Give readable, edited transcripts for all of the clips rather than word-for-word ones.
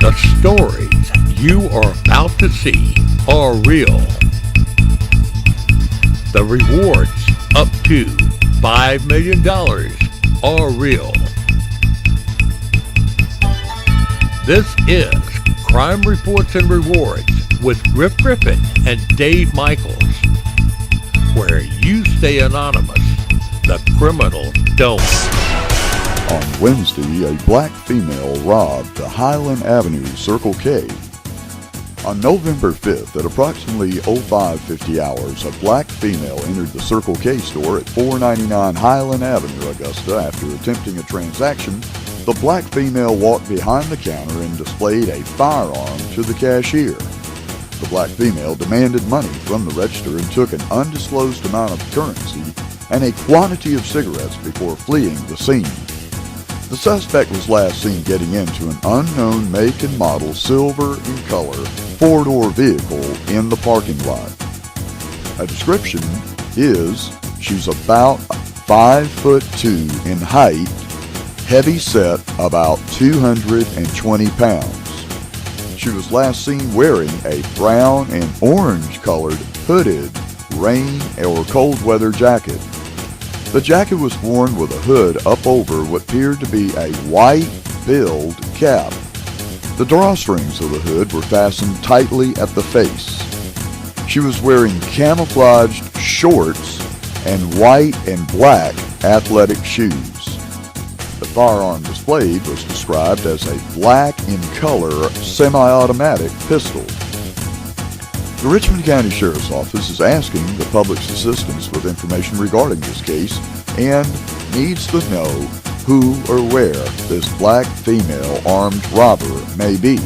The stories you are about to see are real. The rewards up to $5 million are real. This is Crime Reports and Rewards with Griff Griffin and Dave Michaels, where you stay anonymous, the criminals don't. On Wednesday, a black female robbed the Highland Avenue Circle K. On November 5th, at approximately 0550 hours, a black female entered the Circle K store at 499 Highland Avenue, Augusta. After attempting a transaction, the black female walked behind the counter and displayed a firearm to the cashier. The black female demanded money from the register and took an undisclosed amount of currency and a quantity of cigarettes before fleeing the scene. The suspect was last seen getting into an unknown make and model silver in color four-door vehicle in the parking lot. A description is she's about 5'2" in height, heavy set, about 220 pounds. She was last seen wearing a brown and orange colored hooded rain or cold weather jacket. The jacket was worn with a hood up over what appeared to be a white-billed cap. The drawstrings of the hood were fastened tightly at the face. She was wearing camouflaged shorts and white and black athletic shoes. The firearm displayed was described as a black in color semi-automatic pistol. The Richmond County Sheriff's Office is asking the public's assistance with information regarding this case and needs to know who or where this black female armed robber may be.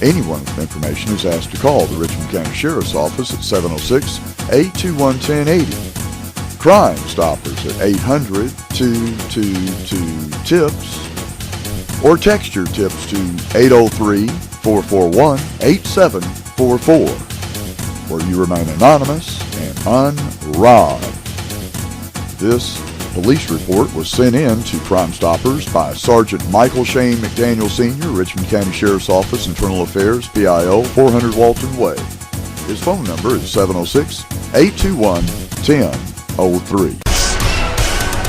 Anyone with information is asked to call the Richmond County Sheriff's Office at 706-821-1080, Crime Stoppers at 800-222-TIPS, or text your tips to 803-441-8744, where you remain anonymous and unrobbed. This police report was sent in to Crime Stoppers by Sergeant Michael Shane McDaniel Sr., Richmond County Sheriff's Office, Internal Affairs, PIO, 400 Walton Way. His phone number is 706-821-1003.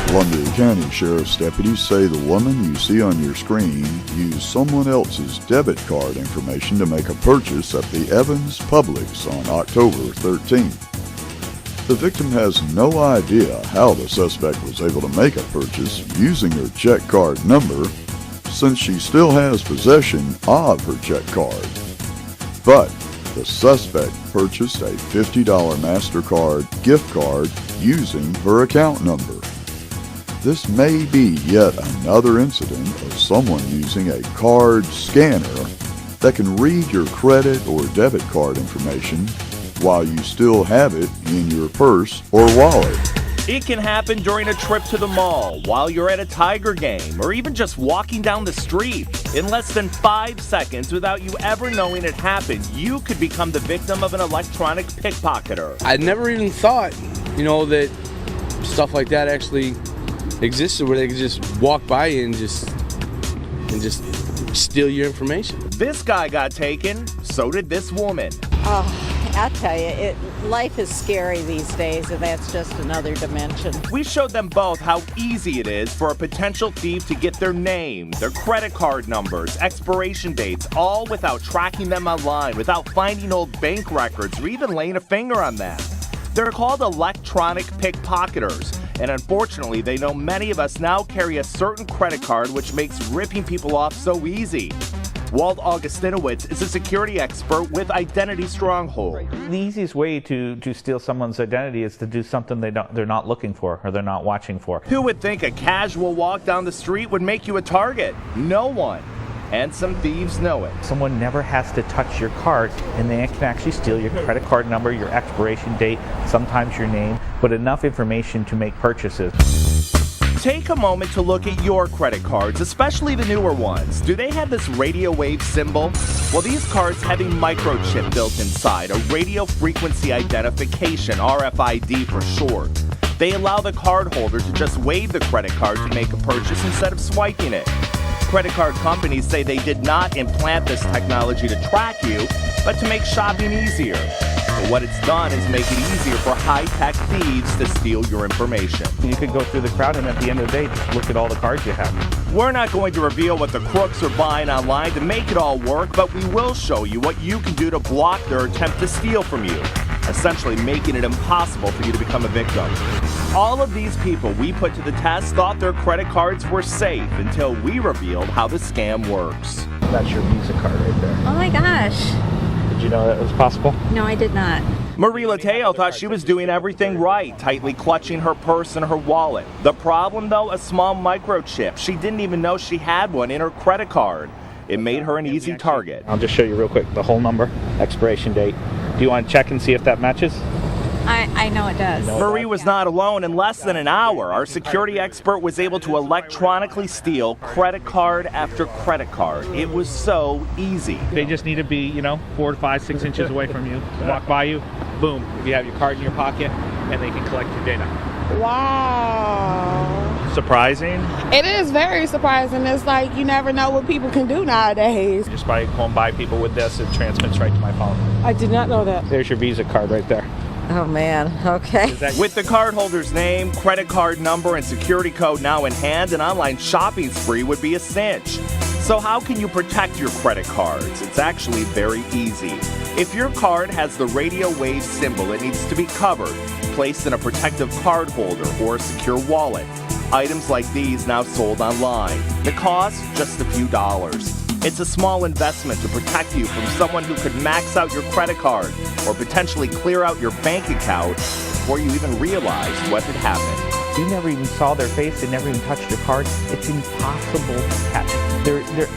Columbia County Sheriff's deputies say the woman you see on your screen used someone else's debit card information to make a purchase at the Evans Publix on October 13th. The victim has no idea how the suspect was able to make a purchase using her check card number, since she still has possession of her check card. But the suspect purchased a $50 MasterCard gift card using her account number. This may be yet another incident of someone using a card scanner that can read your credit or debit card information while you still have it in your purse or wallet. It can happen during a trip to the mall, while you're at a Tiger game, or even just walking down the street. In less than 5 seconds, without you ever knowing it happened, you could become the victim of an electronic pickpocketer. I never even thought, that stuff like that actually existed, where they could just walk by you and just steal your information. This guy got taken, so did this woman. I'll tell you, life is scary these days, and that's just another dimension. We showed them both how easy it is for a potential thief to get their name, their credit card numbers, expiration dates, all without tracking them online, without finding old bank records, or even laying a finger on them. They're called electronic pickpocketers, and unfortunately, they know many of us now carry a certain credit card which makes ripping people off so easy. Walt Augustinowitz is a security expert with Identity Stronghold. The easiest way to steal someone's identity is to do something they're not looking for or they're not watching for. Who would think a casual walk down the street would make you a target? No one. And some thieves know it. Someone never has to touch your card, and they can actually steal your credit card number, your expiration date, sometimes your name, but enough information to make purchases. Take a moment to look at your credit cards, especially the newer ones. Do they have this radio wave symbol? Well, these cards have a microchip built inside, a radio frequency identification, RFID for short. They allow the cardholder to just wave the credit card to make a purchase instead of swiping it. Credit card companies say they did not implant this technology to track you, but to make shopping easier. But what it's done is make it easier for high-tech thieves to steal your information. You could go through the crowd and at the end of the day, just look at all the cards you have. We're not going to reveal what the crooks are buying online to make it all work, but we will show you what you can do to block their attempt to steal from you, essentially making it impossible for you to become a victim. All of these people we put to the test thought their credit cards were safe until we revealed how the scam works. That's your Visa card right there. Oh my gosh. Did you know that was possible? No, I did not. Marie Lateo thought she was doing everything right, tightly clutching her purse and her wallet. The problem, though, a small microchip. She didn't even know she had one in her credit card. It made her an easy target. I'll just show you real quick the whole number, expiration date. Do you want to check and see if that matches? I know it does. Marie was not alone. In less than an hour, our security expert was able to electronically steal credit card after credit card. It was so easy. They just need to be, 4 to 5, 6 inches away from you. Walk by you, boom. If you have your card in your pocket, and they can collect your data. Wow. Surprising. It is very surprising. It's like you never know what people can do nowadays. Just by going by people with this, it transmits right to my phone. I did not know that. There's your Visa card right there. Oh man, okay. With the cardholder's name, credit card number, and security code now in hand, an online shopping spree would be a cinch. So how can you protect your credit cards? It's actually very easy. If your card has the radio wave symbol, it needs to be covered, placed in a protective card holder or a secure wallet. Items like these now sold online. The cost, just a few dollars. It's a small investment to protect you from someone who could max out your credit card or potentially clear out your bank account before you even realized what had happened. You never even saw their face. They never even touched your card. It's impossible to catch.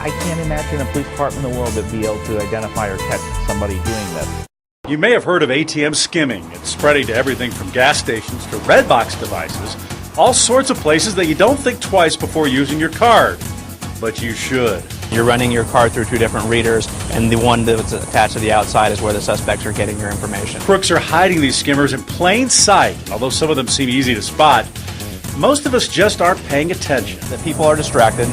I can't imagine a police department in the world that would be able to identify or catch somebody doing this. You may have heard of ATM skimming. It's spreading to everything from gas stations to red box devices, all sorts of places that you don't think twice before using your card. But you should. You're running your card through 2 different readers, and the one that's attached to the outside is where the suspects are getting your information. Crooks are hiding these skimmers in plain sight. Although some of them seem easy to spot, most of us just aren't paying attention. The people are distracted.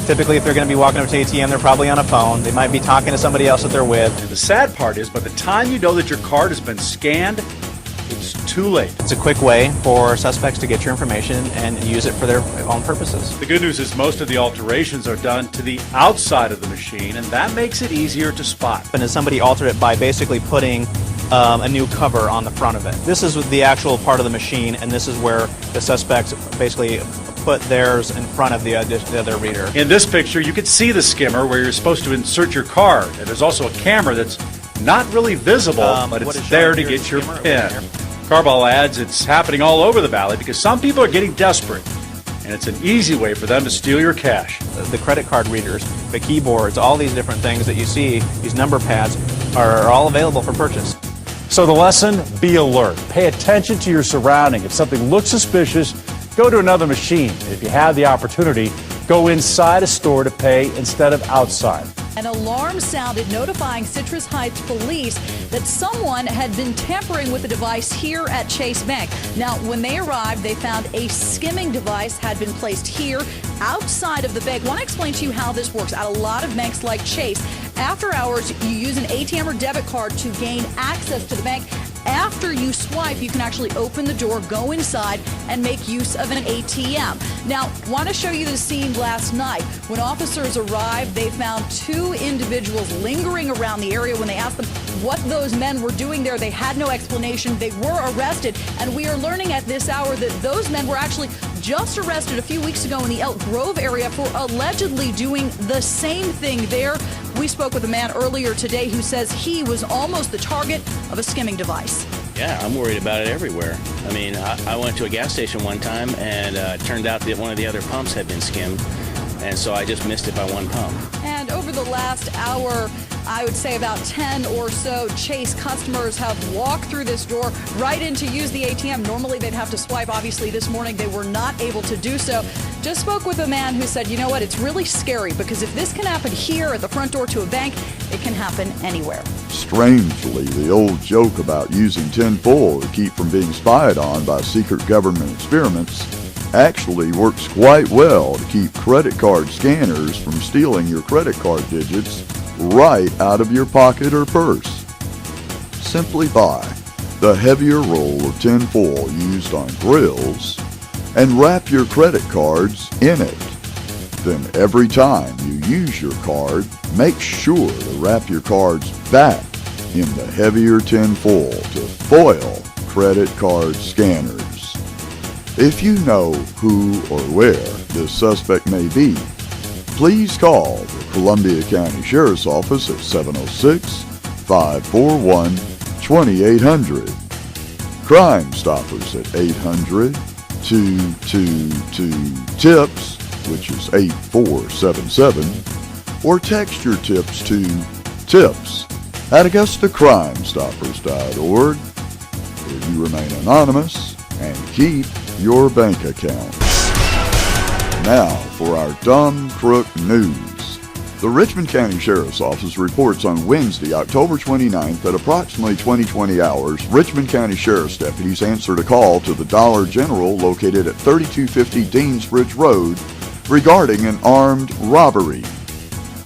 Typically, if they're going to be walking up to ATM, they're probably on a phone. They might be talking to somebody else that they're with. And the sad part is, by the time you know that your card has been scanned, it's too late. It's a quick way for suspects to get your information and use it for their own purposes. The good news is most of the alterations are done to the outside of the machine, and that makes it easier to spot. And then somebody altered it by basically putting a new cover on the front of it. This is the actual part of the machine, and this is where the suspects basically put theirs in front of the other reader. In this picture, you can see the skimmer where you're supposed to insert your card, and there's also a camera that's not really visible, but it's there to get your PIN. Carball adds it's happening all over the valley because some people are getting desperate, and it's an easy way for them to steal your cash. The credit card readers, the keyboards, all these different things that you see, these number pads, are all available for purchase. So the lesson, be alert. Pay attention to your surrounding. If something looks suspicious, go to another machine. If you have the opportunity, go inside a store to pay instead of outside. An alarm sounded notifying Citrus Heights police that someone had been tampering with the device here at Chase Bank. Now, when they arrived, they found a skimming device had been placed here outside of the bank. I want to explain to you how this works. At a lot of banks like Chase, after hours, you use an ATM or debit card to gain access to the bank. After you swipe, you can actually open the door, go inside, and make use of an ATM. Now, want to show you the scene last night. When officers arrived, they found 2 individuals lingering around the area. When they asked them what those men were doing there, they had no explanation. They were arrested, and we are learning at this hour that those men were actually just arrested a few weeks ago in the Elk Grove area for allegedly doing the same thing there. We spoke with a man earlier today who says he was almost the target of a skimming device. Yeah, I'm worried about it everywhere. I mean, I went to a gas station one time, and it turned out that one of the other pumps had been skimmed, and so I just missed it by 1 pump. And over the last hour, I would say about 10 or so Chase customers have walked through this door right in to use the ATM. Normally they'd have to swipe. Obviously this morning they were not able to do so. Just spoke with a man who said, you know what, it's really scary because if this can happen here at the front door to a bank, it can happen anywhere. Strangely, the old joke about using tinfoil to keep from being spied on by secret government experiments actually works quite well to keep credit card scanners from stealing your credit card digits right out of your pocket or purse. Simply buy the heavier roll of tin foil used on grills and wrap your credit cards in it. Then every time you use your card, make sure to wrap your cards back in the heavier tin foil to foil credit card scanners. If you know who or where this suspect may be, please call the Columbia County Sheriff's Office at 706-541-2800. Crime Stoppers at 800-222-TIPS, which is 8477, or text your tips to tips at AugustaCrimeStoppers.org, where you remain anonymous and keep your bank account. Now for our dumb crook news. The Richmond County Sheriff's Office reports on Wednesday, October 29th at approximately 20 hours, Richmond County Sheriff's deputies answered a call to the Dollar General located at 3250 Deansbridge Road regarding an armed robbery.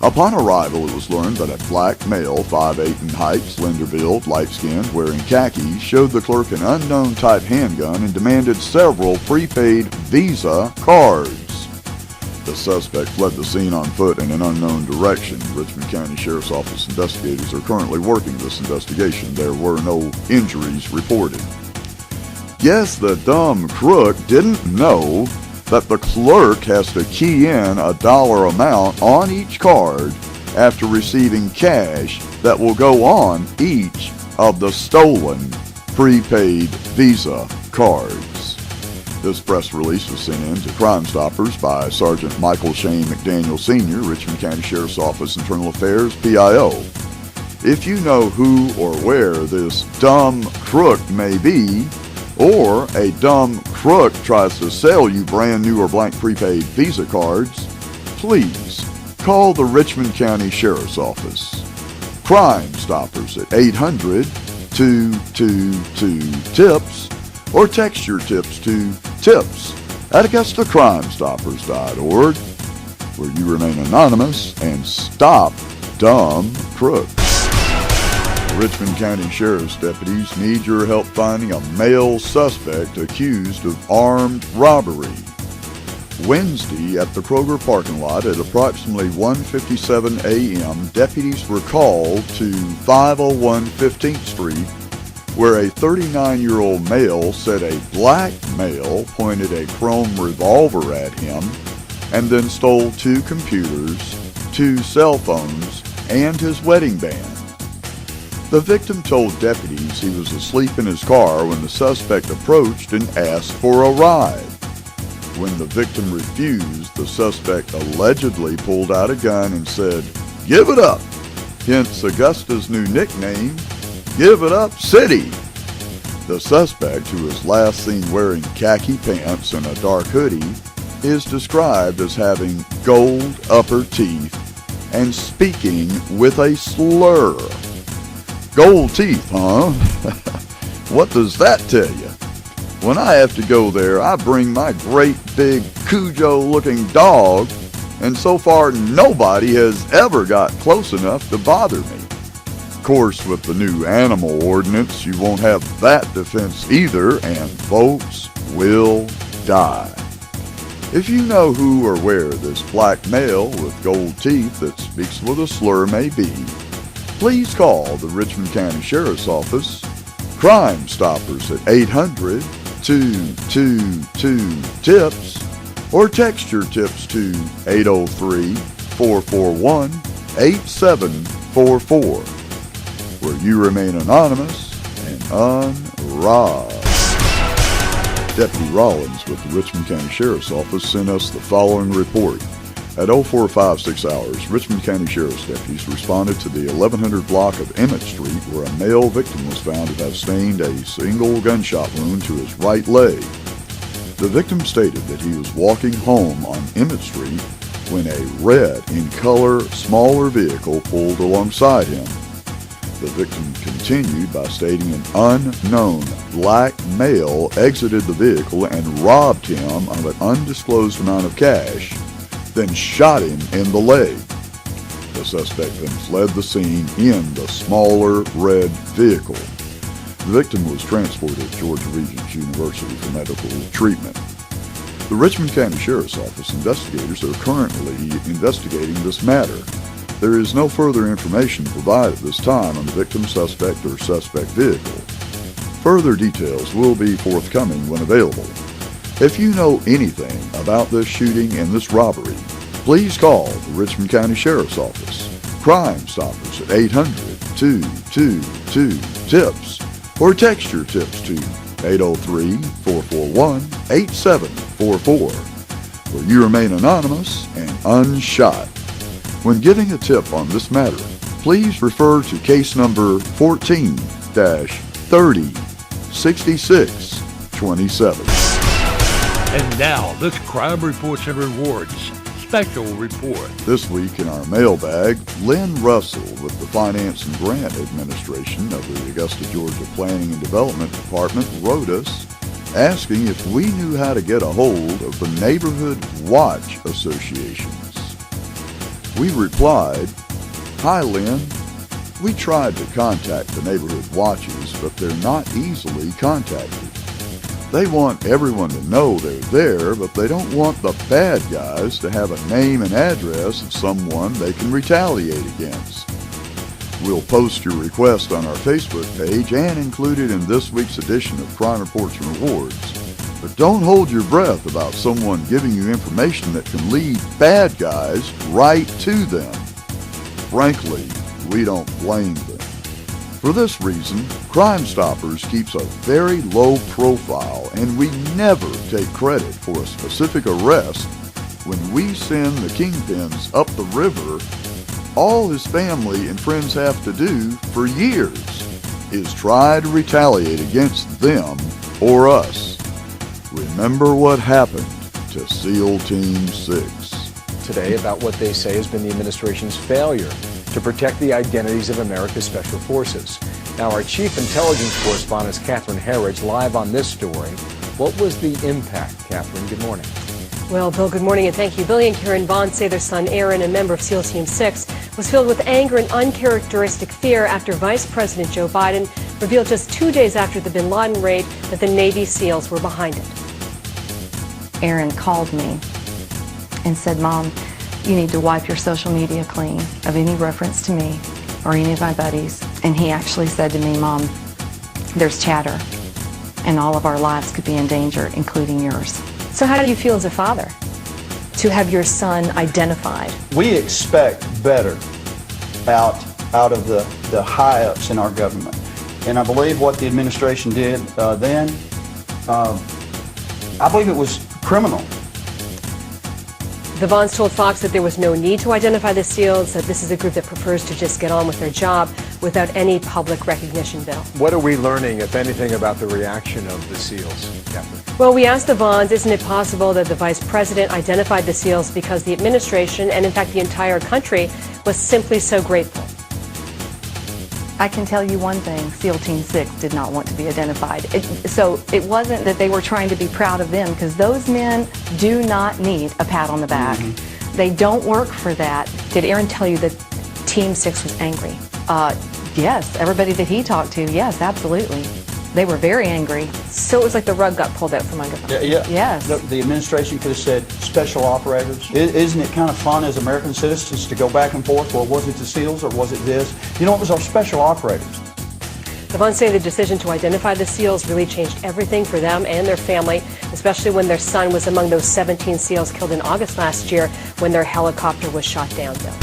Upon arrival, it was learned that a black male, 5'8" in height, slender build, light-skinned, wearing khakis, showed the clerk an unknown-type handgun and demanded several prepaid Visa cards. The suspect fled the scene on foot in an unknown direction. Richmond County Sheriff's Office investigators are currently working this investigation. There were no injuries reported. Guess the dumb crook didn't know that the clerk has to key in a dollar amount on each card after receiving cash that will go on each of the stolen prepaid Visa cards. This press release was sent in to Crime Stoppers by Sergeant Michael Shane McDaniel Sr., Richmond County Sheriff's Office, Internal Affairs, PIO. If you know who or where this dumb crook may be, or a dumb crook tries to sell you brand new or blank prepaid Visa cards, please call the Richmond County Sheriff's Office. Crime Stoppers at 800-222-TIPS, or text your tips to tips at AugustaCrimeStoppers.org, where you remain anonymous and stop dumb crooks. Richmond County Sheriff's deputies need your help finding a male suspect accused of armed robbery. Wednesday at the Kroger parking lot at approximately 1:57 a.m., deputies were called to 501 15th Street, where a 39-year-old male said a black male pointed a chrome revolver at him and then stole 2 computers, 2 cell phones, and his wedding band. The victim told deputies he was asleep in his car when the suspect approached and asked for a ride. When the victim refused, the suspect allegedly pulled out a gun and said, "Give it up," hence Augusta's new nickname, Give It Up City. The suspect, who was last seen wearing khaki pants and a dark hoodie, is described as having gold upper teeth and speaking with a slur. Gold teeth, huh? What does that tell you? When I have to go there, I bring my great big Cujo-looking dog, and so far nobody has ever got close enough to bother me. Of course, with the new animal ordinance, you won't have that defense either, and folks will die. If you know who or where this black male with gold teeth that speaks with a slur may be, please call the Richmond County Sheriff's Office, Crime Stoppers at 800-222-TIPS, or text your tips to 803-441-8744, where you remain anonymous and unrobbed. Deputy Rollins with the Richmond County Sheriff's Office sent us the following report. At 0456 hours, Richmond County Sheriff's deputies responded to the 1100 block of Emmett Street, where a male victim was found to have sustained a single gunshot wound to his right leg. The victim stated that he was walking home on Emmett Street when a red in color, smaller vehicle pulled alongside him. The victim continued by stating an unknown black male exited the vehicle and robbed him of an undisclosed amount of cash, then shot him in the leg. The suspect then fled the scene in the smaller red vehicle. The victim was transported to Georgia Regents University for medical treatment. The Richmond County Sheriff's Office investigators are currently investigating this matter. There is no further information provided at this time on the victim, suspect, or suspect vehicle. Further details will be forthcoming when available. If you know anything about this shooting and this robbery, please call the Richmond County Sheriff's Office. Crime Stoppers at 800-222-TIPS or text your tips to 803-441-8744, where you remain anonymous and unshot. When giving a tip on this matter, please refer to case number 14-306627. And now, this Crime Reports and Rewards special report. This week in our mailbag, Lynn Russell with the Finance and Grant Administration of the Augusta, Georgia Planning and Development Department wrote us asking if we knew how to get a hold of the Neighborhood Watch Associations. We replied, "Hi, Lynn. We tried to contact the neighborhood watches, but they're not easily contacted. They want everyone to know they're there, but they don't want the bad guys to have a name and address of someone they can retaliate against. We'll post your request on our Facebook page and include it in this week's edition of Crime Reports and Rewards. But don't hold your breath about someone giving you information that can lead bad guys right to them. Frankly, we don't blame them. For this reason, Crime Stoppers keeps a very low profile, and we never take credit for a specific arrest. When we send the kingpins up the river, all his family and friends have to do for years is try to retaliate against them or us. Remember what happened to SEAL Team 6. Today about what they say has been the administration's failure to protect the identities of America's special forces. Now, our chief intelligence correspondent is Catherine Herridge, live on this story. What was the impact, Catherine? Good morning. Well, Bill, good morning, and thank you. Billy and Karen Vaughn say their son Aaron, a member of SEAL Team 6, was filled with anger and uncharacteristic fear after Vice President Joe Biden revealed just 2 days after the bin Laden raid that the Navy SEALs were behind it. Aaron called me and said, "Mom, you need to wipe your social media clean of any reference to me or any of my buddies." And he actually said to me, "Mom, there's chatter and all of our lives could be in danger, including yours." So how do you feel as a father to have your son identified? We expect better out of the high-ups in our government. And I believe what the administration did then, I believe it was criminal. The Vaughns told Fox that there was no need to identify the SEALs, that this is a group that prefers to just get on with their job without any public recognition, Bill. What are we learning, if anything, about the reaction of the SEALs, Catherine? Well, we asked the Vaughns, isn't it possible that the Vice President identified the SEALs because the administration, and in fact the entire country, was simply so grateful? I can tell you one thing, SEAL Team 6 did not want to be identified. So it wasn't that they were trying to be proud of them, because those men do not need a pat on the back. Mm-hmm. They don't work for that. Did Aaron tell you that Team 6 was angry? Yes, everybody that he talked to, yes, absolutely. They were very angry. So it was like the rug got pulled out from under them. Yeah. Yes. The administration could have said special operators. Isn't it kind of fun as American citizens to go back and forth? Well, was it the SEALs or was it this? You know, it was our special operators. The Vaughns say the decision to identify the SEALs really changed everything for them and their family, especially when their son was among those 17 SEALs killed in August last year when their helicopter was shot down, Bill.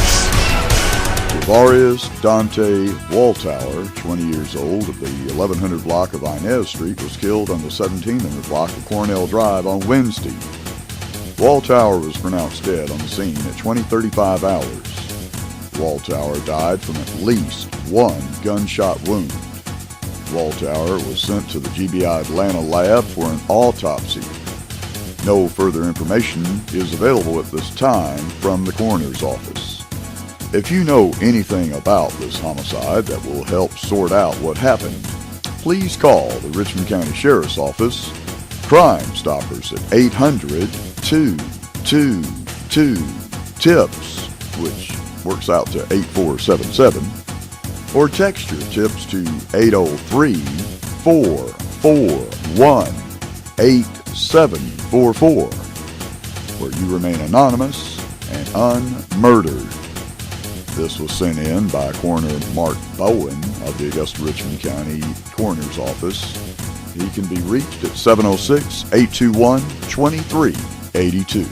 Javarius Dante Waltower, 20 years old, of the 1100 block of Inez Street, was killed on the 1700 block of Cornell Drive on Wednesday. Waltower was pronounced dead on the scene at 20:35 hours. Waltower died from at least one gunshot wound. Waltower was sent to the GBI Atlanta lab for an autopsy. No further information is available at this time from the coroner's office. If you know anything about this homicide that will help sort out what happened, please call the Richmond County Sheriff's Office, Crime Stoppers at 800-222-TIPS, which works out to 8477, or text your tips to 803-441-8744, where you remain anonymous and unmurdered. This was sent in by Coroner Mark Bowen of the Augusta Richmond County Coroner's Office. He can be reached at 706-821-2382.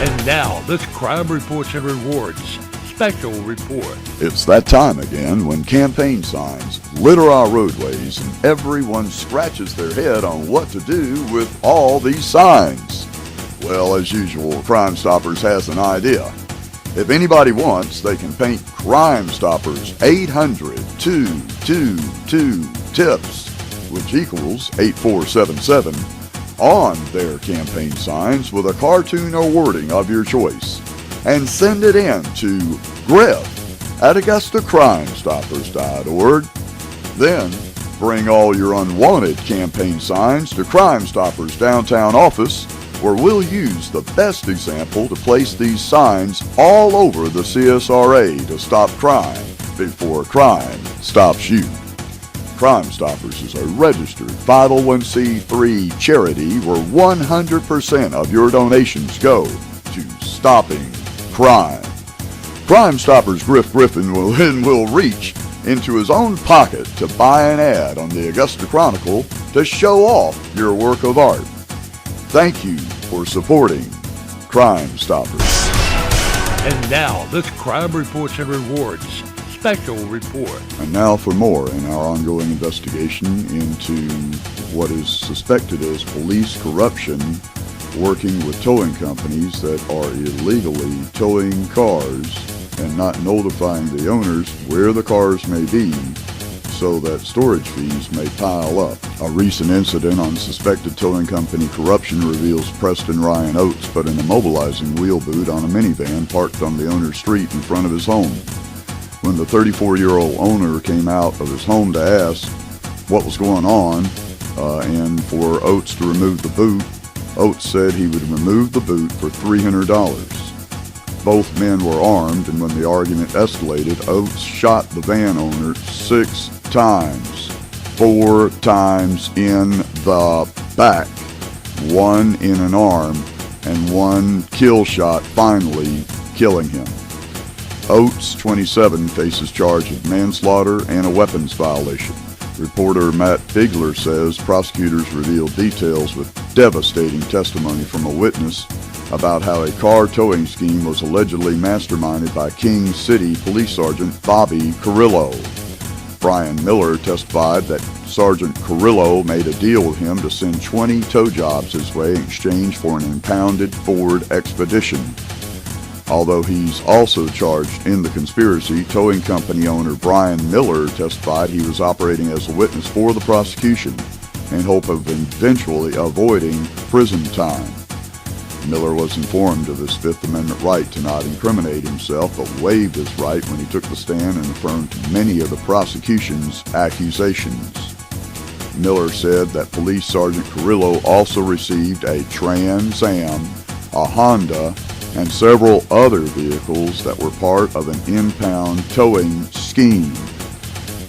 And now, this Crime Reports and Rewards special report. It's that time again when campaign signs litter our roadways and everyone scratches their head on what to do with all these signs. Well, as usual, Crime Stoppers has an idea. If anybody wants, they can paint Crime Stoppers 800-222-TIPS, which equals 8477, on their campaign signs with a cartoon or wording of your choice, and send it in to griff@AugustaCrimeStoppers.org. Then bring all your unwanted campaign signs to Crime Stoppers' downtown office, where we'll use the best example to place these signs all over the CSRA to stop crime before crime stops you. Crime Stoppers is a registered 501c3 charity where 100% of your donations go to stopping crime. Crime Stoppers Griff Griffin will reach into his own pocket to buy an ad on the Augusta Chronicle to show off your work of art. Thank you for supporting Crime Stoppers. And now, this Crime Reports and Rewards special report. And now for more in our ongoing investigation into what is suspected as police corruption working with towing companies that are illegally towing cars and not notifying the owners where the cars may be, so that storage fees may pile up. A recent incident on suspected towing company corruption reveals Preston Ryan Oates put an immobilizing wheel boot on a minivan parked on the owner's street in front of his home. When the 34-year-old owner came out of his home to ask what was going on and for Oates to remove the boot, Oates said he would remove the boot for $300. Both men were armed, and when the argument escalated, Oates shot the van owner 6 times, 4 times in the back, 1 in an arm, and 1 kill shot, finally killing him. Oates, 27, faces charge of manslaughter and a weapons violation. Reporter Matt Bigler says prosecutors revealed details with devastating testimony from a witness about how a car towing scheme was allegedly masterminded by King City Police Sergeant Bobby Carrillo. Brian Miller testified that Sergeant Carrillo made a deal with him to send 20 tow jobs his way in exchange for an impounded Ford Expedition. Although he's also charged in the conspiracy, towing company owner Brian Miller testified he was operating as a witness for the prosecution in hope of eventually avoiding prison time. Miller was informed of his Fifth Amendment right to not incriminate himself, but waived his right when he took the stand and affirmed many of the prosecution's accusations. Miller said that Police Sergeant Carrillo also received a Trans Am, a Honda, and several other vehicles that were part of an impound towing scheme.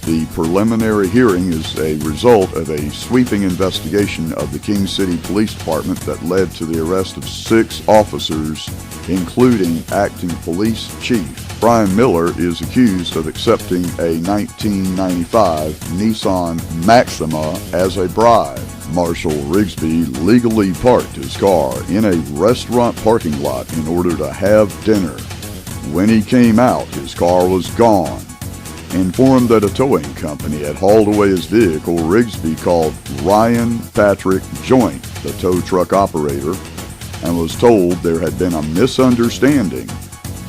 The preliminary hearing is a result of a sweeping investigation of the King City Police Department that led to the arrest of 6 officers, including acting police chief. Brian Miller is accused of accepting a 1995 Nissan Maxima as a bribe. Marshall Rigsby legally parked his car in a restaurant parking lot in order to have dinner. When he came out, his car was gone. Informed that a towing company had hauled away his vehicle, Rigsby called Ryan Patrick Joint, the tow truck operator, and was told there had been a misunderstanding,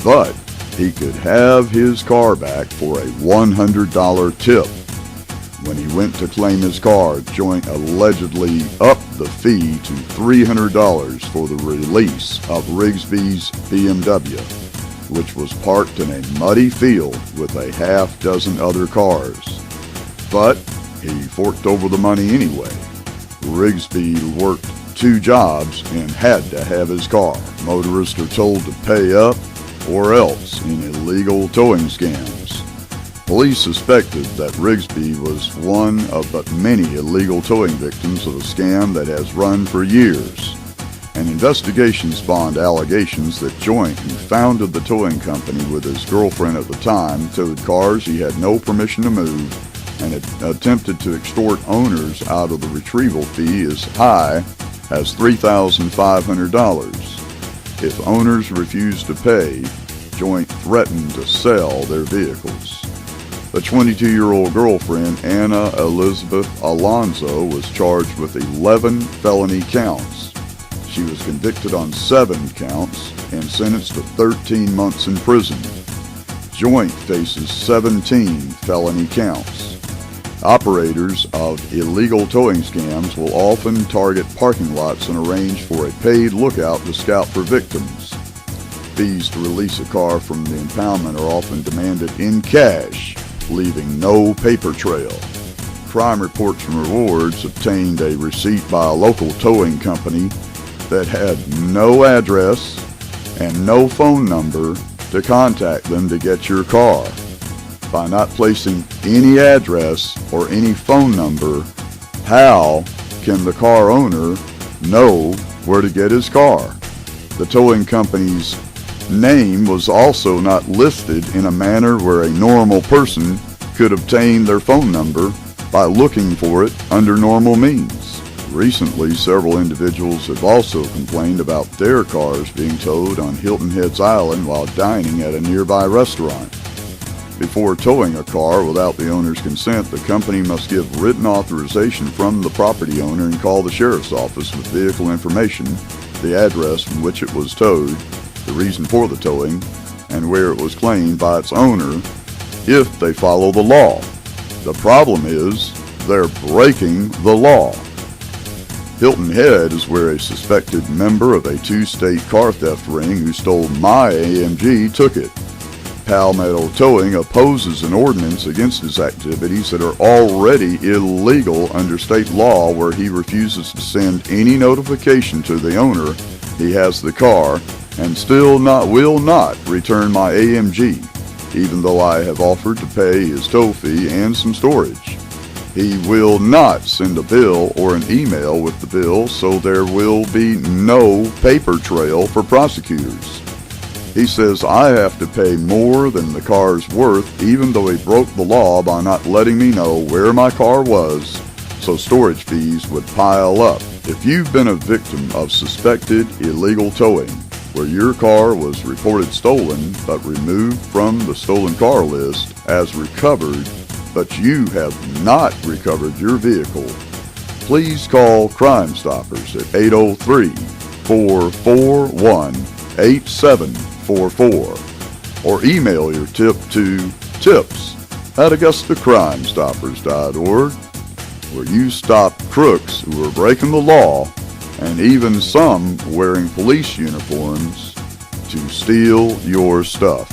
but he could have his car back for a $100 tip. When he went to claim his car, Joint allegedly upped the fee to $300 for the release of Rigsby's BMW. which was parked in a muddy field with a half dozen other cars. But he forked over the money anyway. Rigsby worked 2 jobs and had to have his car. Motorists are told to pay up or else in illegal towing scams. Police suspected that Rigsby was one of but many illegal towing victims of a scam that has run for years. An investigation spawned allegations that Joint, who founded the towing company with his girlfriend at the time, towed cars he had no permission to move and had attempted to extort owners out of the retrieval fee as high as $3,500. If owners refused to pay, Joint threatened to sell their vehicles. The 22-year-old girlfriend, Anna Elizabeth Alonzo, was charged with 11 felony counts. She was convicted on 7 counts and sentenced to 13 months in prison. Joint faces 17 felony counts. Operators of illegal towing scams will often target parking lots and arrange for a paid lookout to scout for victims. Fees to release a car from the impoundment are often demanded in cash, leaving no paper trail. Crime Reports and Rewards obtained a receipt by a local towing company that had no address and no phone number to contact them to get your car. By not placing any address or any phone number, how can the car owner know where to get his car? The towing company's name was also not listed in a manner where a normal person could obtain their phone number by looking for it under normal means. Recently, several individuals have also complained about their cars being towed on Hilton Head's Island while dining at a nearby restaurant. Before towing a car without the owner's consent, the company must give written authorization from the property owner and call the sheriff's office with vehicle information, the address from which it was towed, the reason for the towing, and where it was claimed by its owner if they follow the law. The problem is they're breaking the law. Hilton Head is where a suspected member of a 2-state car theft ring who stole my AMG took it. Palmetto Towing opposes an ordinance against his activities that are already illegal under state law, where he refuses to send any notification to the owner he has the car and still will not return my AMG, even though I have offered to pay his tow fee and some storage. He will not send a bill or an email with the bill, so there will be no paper trail for prosecutors. He says I have to pay more than the car's worth, even though he broke the law by not letting me know where my car was, so storage fees would pile up. If you've been a victim of suspected illegal towing, where your car was reported stolen but removed from the stolen car list as recovered, but you have not recovered your vehicle, please call Crime Stoppers at 803-441-8744 or email your tip to tips@AugustaCrimeStoppers.org, where you stop crooks who are breaking the law and even some wearing police uniforms to steal your stuff.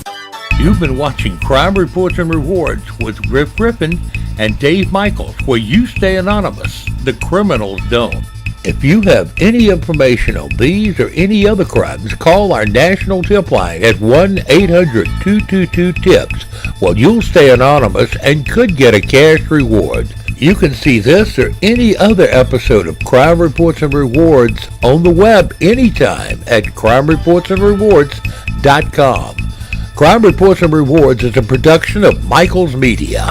You've been watching Crime Reports and Rewards with Griff Griffin and Dave Michaels, where you stay anonymous. The criminals don't. If you have any information on these or any other crimes, call our national tip line at 1-800-222-TIPS. Well, you'll stay anonymous and could get a cash reward. You can see this or any other episode of Crime Reports and Rewards on the web anytime at crimereportsandrewards.com. Crime Reports and Rewards is a production of Michaels Media.